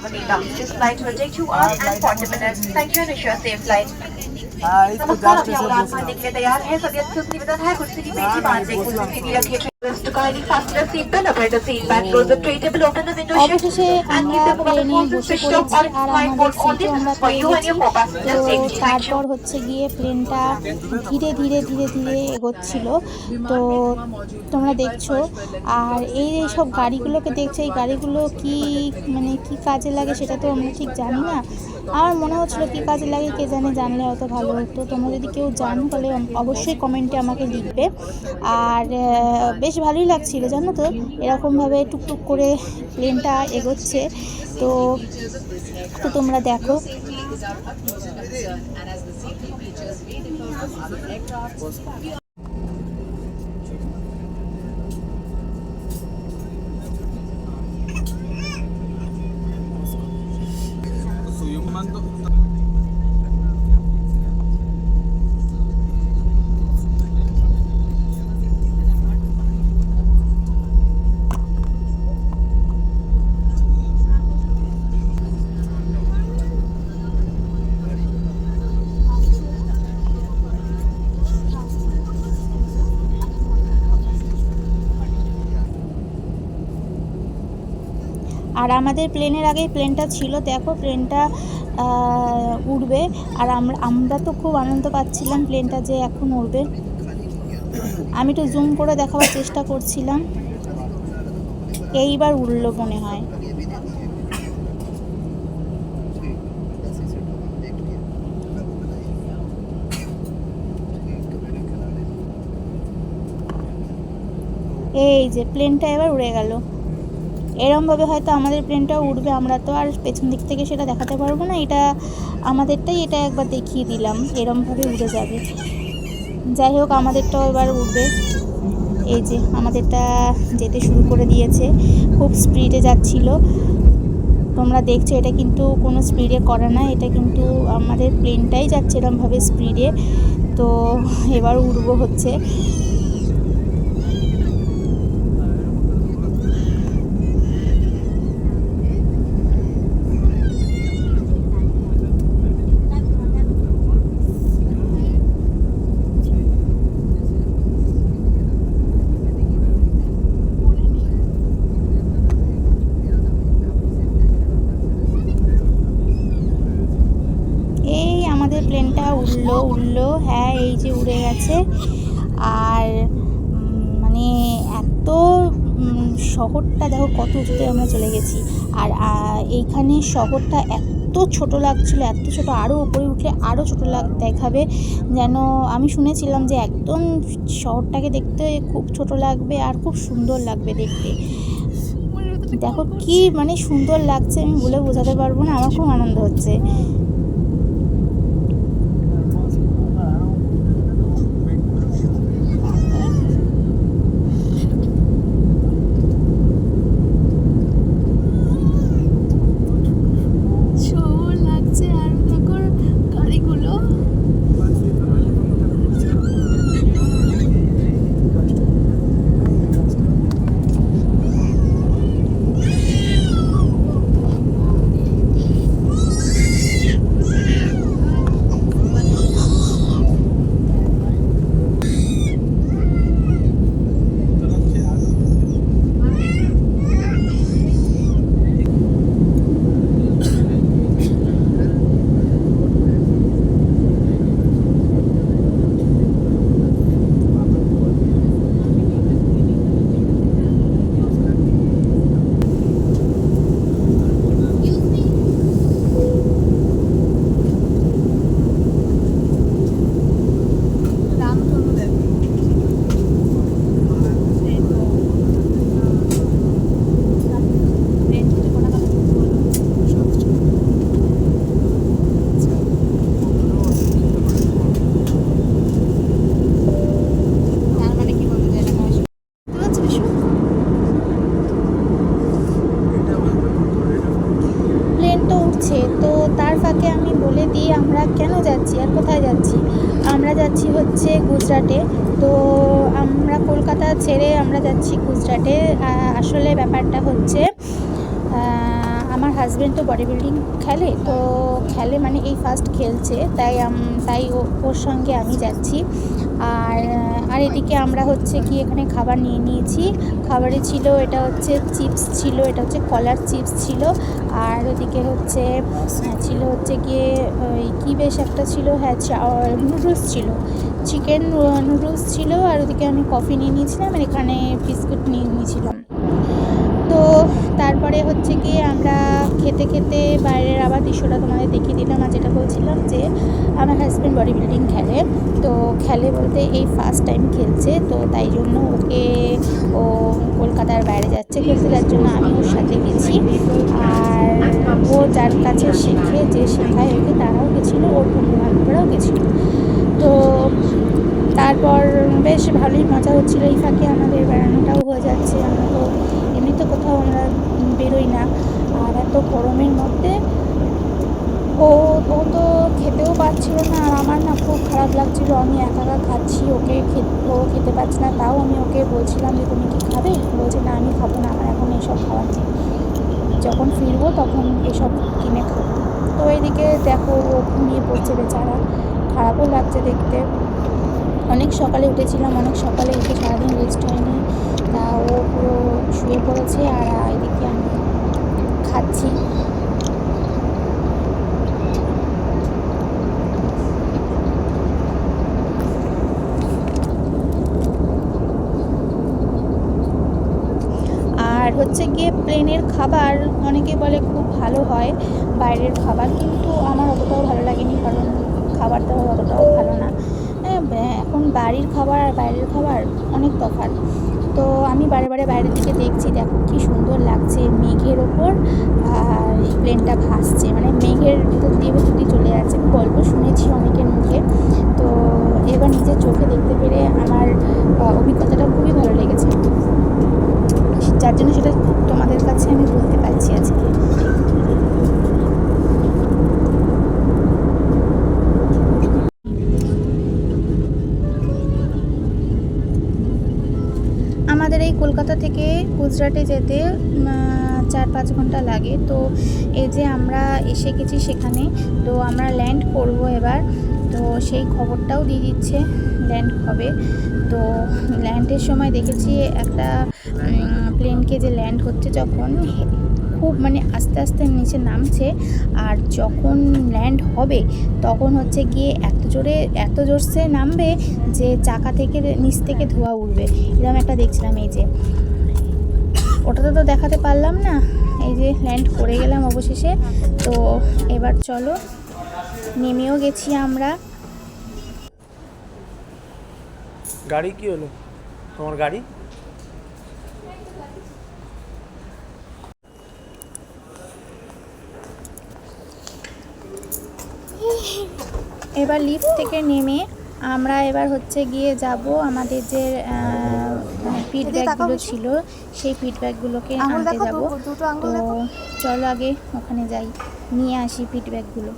Manila. This flight will take 2 hours and 40 minutes. Thank you and wish you a safe flight. नमस्कार, अभी उड़ान भरने के लिए तैयार है। सभी अच्छे से निवेदन है कुर्सी की मेज बांध दें, कुर्सी सीधी रखिए। To kindly fasten your seat belt, apply the seat belt, close the tray table, open the window shade, and keep the mobile phones switched off or flight mode on. This is for you and your co-passengers safety. তারপর হচ্ছে গিয়ে প্লেনটা ধীরে ধীরে ধীরে ধীরে এগোচ্ছিল। তো তোমরা দেখছো, আর এই সব গাড়িগুলোকে দেখছো, এই গাড়িগুলো কি মানে কি কাজে লাগে সেটা তো আমরা ঠিক জানি না। আমার মনে হচ্ছিলো কী কাজে লাগে কে জানে, জানলে হয়তো ভালো হতো। তোমরা যদি কেউ জানো তাহলে অবশ্যই কমেন্টে আমাকে লিখবে। আর বেশ ভালোই লাগছিল জানো তো, এরকমভাবে টুকটুক করে প্লেনটা এগোচ্ছে। তো তো তোমরা দেখো। আর আমাদের প্লেনের আগেই প্লেনটা ছিল, দেখো প্লেনটা উড়বে। আর আমরা তো খুব আনন্দ পাচ্ছিলাম প্লেনটা যে এখন উড়বে। আমি তো জুম করে দেখাবার চেষ্টা করছিলাম। এইবার উড়লো মনে হয়। এই যে প্লেনটা এবার উড়ে গেল। এরমভাবে হয়তো আমাদের প্লেনটাও উঠবে, আমরা তো আর পেছন দিক থেকে সেটা দেখাতে পারবো না। এটা আমাদেরটাই, এটা একবার দেখিয়ে দিলাম, এরমভাবে উড়ে যাবে। যাই হোক, আমাদেরটাও এবার উঠবে। এই যে আমাদেরটা যেতে শুরু করে দিয়েছে, খুব স্পিডে যাচ্ছিল। তোমরা দেখছো এটা কিন্তু কোনো স্পিডে করা না, এটা কিন্তু আমাদের প্লেনটাই যাচ্ছে এরমভাবে স্পিডে। তো এবার উড়বো হচ্ছে। প্লেনটা উড়লো, হ্যাঁ এই যে উড়ে গেছে। আর মানে এত শহরটা দেখো কত উঁচুতে আমরা চলে গেছি। আর এইখানে শহরটা এত ছোট লাগছিল, এত ছোট, আরও উপরে উঠলে আরও ছোট দেখাবে। যেন আমি শুনেছিলাম যে একদম শহরটাকে দেখতে খুব ছোট লাগবে আর খুব সুন্দর লাগবে দেখতে। দেখো কি মানে সুন্দর লাগছে, আমি বলে বোঝাতে পারবো না, আমার খুব আনন্দ হচ্ছে। আমরা কেন যাচ্ছি আর কোথায় যাচ্ছি। আমরা যাচ্ছি হচ্ছে গুজরাটে। তো আমরা কলকাতা ছেড়ে আমরা যাচ্ছি গুজরাটে। আসলে ব্যাপারটা হচ্ছে আমার হাজব্যান্ড তো বডি বিল্ডিং খেলে, তো খেলে মানে এই ফার্স্ট খেলছে, তাই ওর সঙ্গে আমি যাচ্ছি। আর এদিকে আমরা হচ্ছে কি এখানে খাবার নিয়ে নিয়েছি। খাবারে ছিল এটা হচ্ছে চিপস ছিল, এটা হচ্ছে কলার চিপস ছিল, আর ওদিকে হচ্ছে ছিল হচ্ছে গিয়ে ওই কী বেশ একটা ছিল, হ্যাঁ নুডলস ছিল, চিকেন নুডলস ছিল, আর ওদিকে আমি কফি নিয়ে নিয়েছিলাম, আর এখানে বিস্কুট নিয়ে নিয়েছিলাম। তো তারপরে হচ্ছে গিয়ে আমরা খেতে খেতে বাইরের আবার দৃশ্যটা তোমাদের দেখিয়ে দিলাম। আর যেটা বলছিলাম যে আমার হাজব্যান্ড বডি বিল্ডিং খেলে, তো খেলে বলতে এই ফার্স্ট টাইম খেলছে, তো তাই জন্য ও কলকাতার বাইরে যাচ্ছে খেলতে, তার জন্য আমি ওর সাথে গেছি। আর ও যার কাছে শেখায় ওকে তারাও গেছিলো, ওর বন্ধুবান্ধবরাও গেছিলো। তো তারপর বেশ ভালোই মজা হচ্ছিলো। এই ফাঁকে আমাদের বেড়ানোটাও হয়ে যাচ্ছে। আমরা তো এমনিতে কোথাও আমরা বেরোই না, আর এত গরমের মধ্যে ও তো খেতেও পারছিল না, আর আমার না খুব খারাপ লাগছিলো। আমি একা খাচ্ছি, ও খেতে পারছি না। তাও আমি ওকে বলছিলাম যে তুমি কি খাবে? বলছে না আমি খাবো না, আমার এখন এসব খাওয়ার নেই, যখন ফিরবো তখন এসব কিনে খাবো। তো এদিকে দেখো ও ঘুমিয়ে পড়ছে বেচারা, খারাপও লাগছে দেখতে। অনেক সকালে উঠেছিলাম, অনেক সকালে উঠে সারাদিন রেস্ট হয়নি, তা ও পুরো শুয়ে পড়েছে, আর এদিকে আমি খাচ্ছি। আর হচ্ছে গিয়ে প্লেনের খাবার অনেকে বলে খুব ভালো হয় বাইরের খাবার, কিন্তু আমার অতটাও ভালো লাগেনি, কারণ খাবারটা অতটাও ভালো না। এখন বাড়ির খাবার আর বাইরের খাবার অনেক তফাৎ। তো আমি বারে বারে বাইরের দিকে দেখছি, দেখো কি সুন্দর লাগছে, মেঘের ওপর আর এই প্লেনটা ভাসছে, মানে মেঘের ভিতর দিয়ে চলে যাচ্ছে। আমি গল্প শুনেছি অনেকের মুখে, তো এবার নিজের চোখে দেখতে পেরে আমার অভিজ্ঞতাটা খুবই ভালো লেগেছে, যার জন্য সেটা তোমাদের কাছে আমি বলতে পারছি আজকে। আমাদের এই কলকাতা থেকে গুজরাটে যেতে 4-5 ঘন্টা লাগে। তো এই যে আমরা এসে গেছি সেখানে, তো আমরা ল্যান্ড করব এবার, তো সেই খবরটাও দিয়ে দিচ্ছে ল্যান্ড হবে। তো ল্যান্ডের সময় দেখেছি একটা প্লেনকে যে ল্যান্ড হচ্ছে যখন খুব মানে আস্তে আস্তে নিচে নামছে, আর যখন ল্যান্ড হবে তখন হচ্ছে গিয়ে এত জোরসে নামবে যে চাকা থেকে নিচ থেকে ধোঁয়া উঠবে, এরকম একটা দেখছিলাম। এই যে ওটাতে তো দেখাতে পারলাম না, এই যে ল্যান্ড করে গেলাম অবশেষে। তো এবার চলো, নেমেও গেছি আমরা। গাড়ি কি হলো তোমার? গাড়ি এবার লিফট থেকে নেমে আমরা এবার হচ্ছে গিয়ে যাব আমাদের যে ফিডব্যাকগুলো ছিল সেই ফিডব্যাকগুলোকে আনতে যাব। তো চলো আগে ওখানে যাই, নিয়ে আসি ফিডব্যাকগুলো।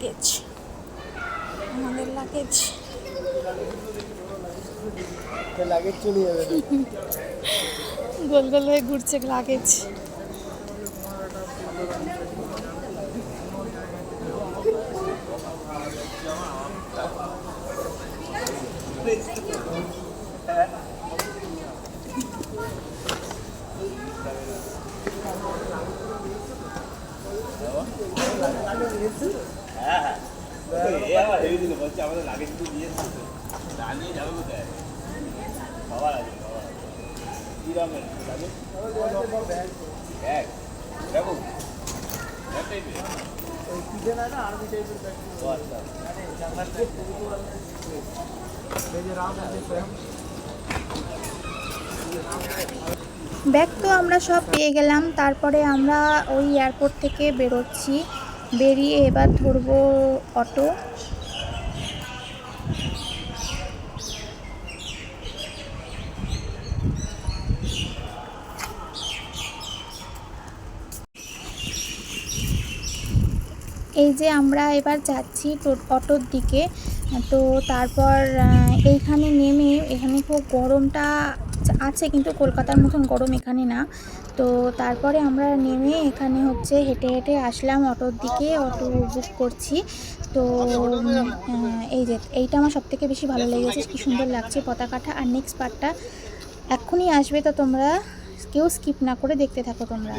লাগেজ, আমাদের লাগেজ চলে যাবে, গোল গোল হয়ে ঘুরছে লাগেজ। ব্যাগ তো আমরা সব পেয়ে গেলাম। তারপরে আমরা ওই এয়ারপোর্ট থেকে বেরোচ্ছি, বেরিয়ে এবার ধরবো অটো। এই যে আমরা এবার যাচ্ছি অটোর দিকে। তো তারপর এইখানে নেমে, এখানে খুব গরমটা আছে কিন্তু কলকাতার মতন গরম এখানে না। তো তারপরে আমরা নেমে এখানে হচ্ছে হেঁটে হেঁটে আসলাম অটোর দিকে, অটো বুক করছি। তো এই যে এইটা আমার সবথেকে বেশি ভালো লেগেছে, কি সুন্দর লাগছে পতাকাটা। আর নেক্সট পার্টটা এক্ষুনি আসবে, তো তোমরা কেউ স্কিপ না করে দেখতে থাকো তোমরা।